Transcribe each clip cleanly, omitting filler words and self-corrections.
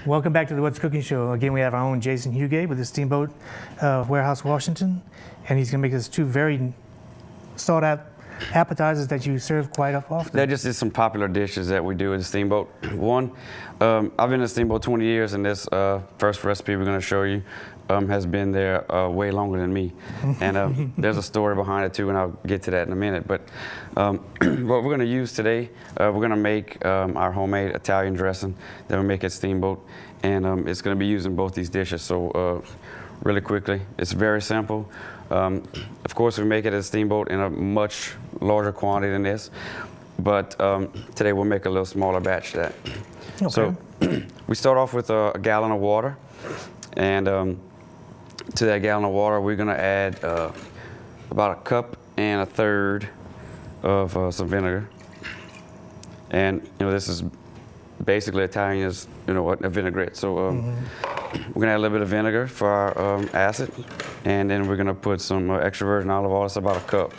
Welcome back to the What's Cooking Show. Again, we have our own Jason Huguet with the Steamboat Warehouse, Washington, and he's going to make us two very sought-out appetizers that you serve quite often. They're just some popular dishes that we do at the Steamboat. One, I've been in the Steamboat 20 years, and this first recipe we're going to show you has been there way longer than me. And there's a story behind it too, and I'll get to that in a minute. But what we're going to use today, we're going to make our homemade Italian dressing that we make at Steamboat, and it's going to be used in both these dishes. So really quickly, it's very simple. Of course, we make it at Steamboat in a much larger quantity than this, but today we'll make a little smaller batch of that. Okay. So we start off with a gallon of water, and to that gallon of water, we're going to add about 1.33 cups of some vinegar. And this is basically Italian is a vinaigrette. So we're going to add a little bit of vinegar for our acid, and then we're going to put some extra virgin olive oil. It's about 1 cup,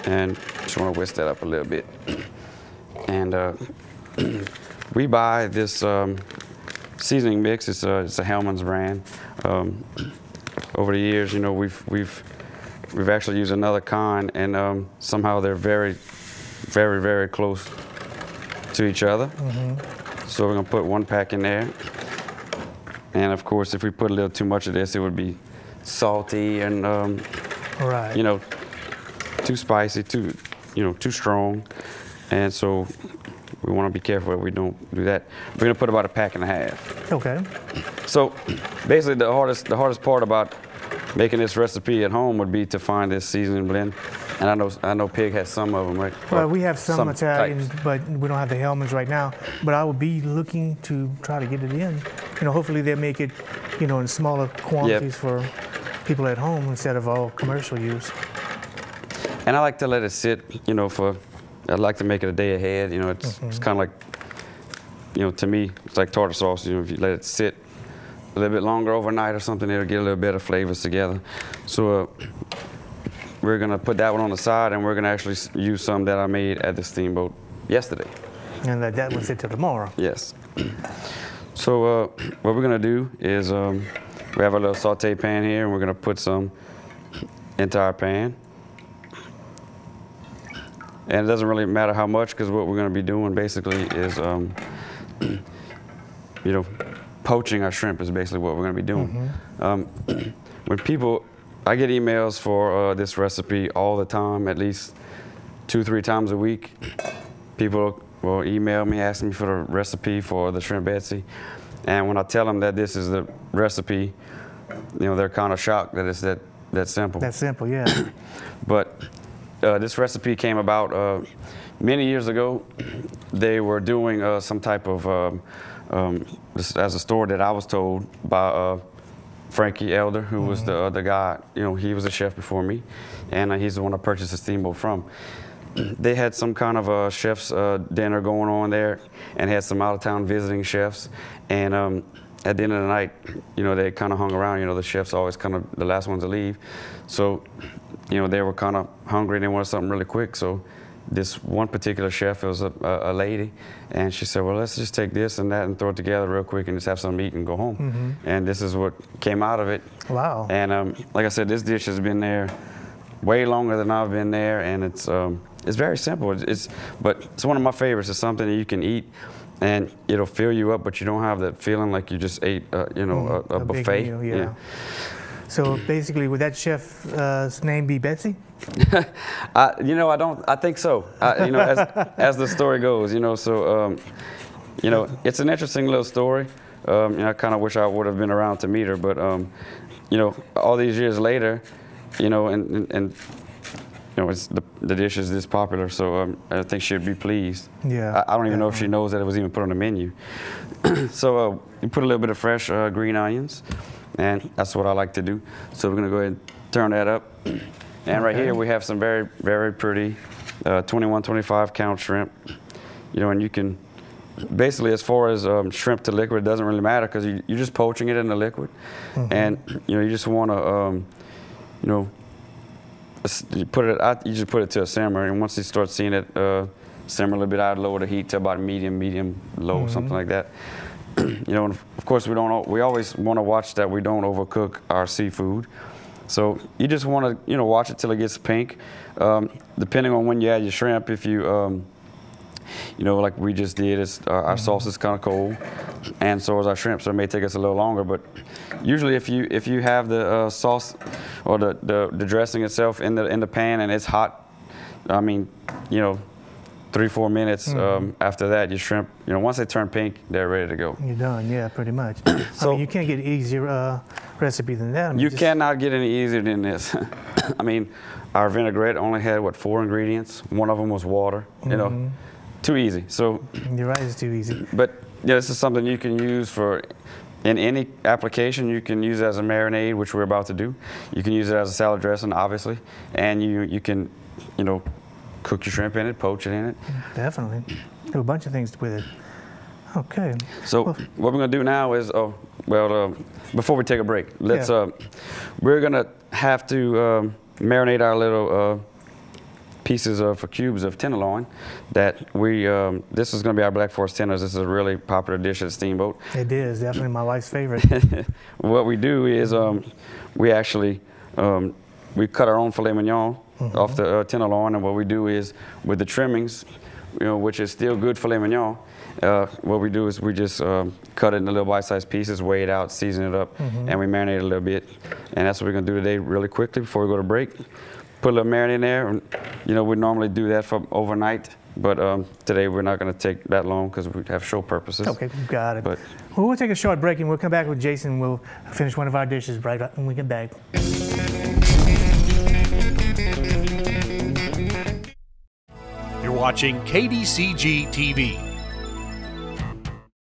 and just want to whisk that up a little bit. And we buy this seasoning mix. It's a Hellman's brand. Over the years, we've actually used another kind, and somehow they're very, very, very close to each other. So we're gonna put 1 pack in there. And of course, if we put a little too much of this, it would be salty and too spicy, too strong. And so we want to be careful that we don't do that. We're going to put about 1.5 packs. Okay. So basically, the hardest part about making this recipe at home would be to find this seasoning blend. And I know Pig has some of them, right? Well, we have some Italian, types, but we don't have the Hellmann's right now. But I will be looking to try to get it in. Hopefully they'll make it, in smaller quantities for people at home instead of all commercial use. And I like to let it sit, I'd like to make it a day ahead. It's kind of like, to me, it's like tartar sauce. If you let it sit a little bit longer overnight or something, it'll get a little better flavors together. So we're gonna put that one on the side, and we're gonna actually use some that I made at the Steamboat yesterday. And that will sit till tomorrow. Yes. So what we're gonna do is we have a little saute pan here, and we're gonna put some into our pan. And it doesn't really matter how much, because what we're going to be doing basically is, poaching our shrimp is basically what we're going to be doing. I get emails for this recipe all the time, at least 2-3 times a week. People will email me, ask me for the recipe for the shrimp Betsy. And when I tell them that this is the recipe, they're kind of shocked that it's that simple. That simple, yeah. But this recipe came about many years ago. They were doing some type of, as a store that I was told by Frankie Elder, who was the other guy. He was a chef before me, and he's the one I purchased the Steamboat from. They had some kind of a chef's dinner going on there, and had some out-of-town visiting chefs. And at the end of the night, they kind of hung around. The chefs always kind of the last ones to leave. So, they were kind of hungry and they wanted something really quick. So this one particular chef, it was a lady, and she said, well, let's just take this and that and throw it together real quick and just have something to eat and go home. And this is what came out of it. Wow. And like I said, this dish has been there way longer than I've been there, and it's very simple. But it's one of my favorites. It's something that you can eat, and it'll fill you up, but you don't have that feeling like you just ate, a buffet. Big meal, yeah. So basically, would that chef's name be Betsy? I think so. As the story goes, So, it's an interesting little story. I kind of wish I would have been around to meet her, but all these years later, it's the dish is this popular, so I think she'd be pleased. Yeah. I don't even know if she knows that it was even put on the menu. So you put a little bit of fresh green onions, and that's what I like to do. So we're gonna go ahead and turn that up. And right here we have some very, very pretty 21, 25 count shrimp. And you can basically, as far as shrimp to liquid, it doesn't really matter, because you're just poaching it in the liquid, and you just want to you just put it to a simmer, and once you start seeing it simmer a little bit. I'd lower the heat to about medium low, something like that. You know, and of course we always want to watch that we don't overcook our seafood. So you just want to, you know, watch it till it gets pink. Depending on when you add your shrimp, if you, you know, like we just did, our sauce is kind of cold, and so is our shrimp, so it may take us a little longer. But usually, if you have the sauce or the dressing itself in the pan and it's hot, I mean, you know, 3-4 minutes after that, your shrimp, you know, once they turn pink, they're ready to go. You're done, yeah, pretty much. So I mean, you can't get an easier recipe than that. I mean, you cannot get any easier than this. I mean, our vinaigrette only had, what, 4 ingredients? One of them was water, you know, too easy. So you're right, it's too easy. But yeah, this is something you can use for, in any application. You can use it as a marinade, which we're about to do. You can use it as a salad dressing, obviously, and you can, you know, cook your shrimp in it, poach it in it. Definitely. Do a bunch of things with it. Okay. So what we're going to do now is, before we take a break, let's, we're going to have to marinate our little pieces of cubes of tenderloin that we, this is going to be our Black Forest tenders. This is a really popular dish at Steamboat. It is, definitely my wife's favorite. What we do is we actually, we cut our own filet mignon off the tenderloin, and what we do is with the trimmings, you know, which is still good filet mignon, what we do is we just cut it into little bite-sized pieces, weigh it out, season it up, and we marinate it a little bit. And that's what we're going to do today really quickly before we go to break. Put a little marinade in there. And, you know, we normally do that for overnight, but today we're not going to take that long because we have show purposes. Okay, got it. But well, we'll take a short break and we'll come back with Jason. We'll finish one of our dishes right when we get back. You're watching KDCG TV.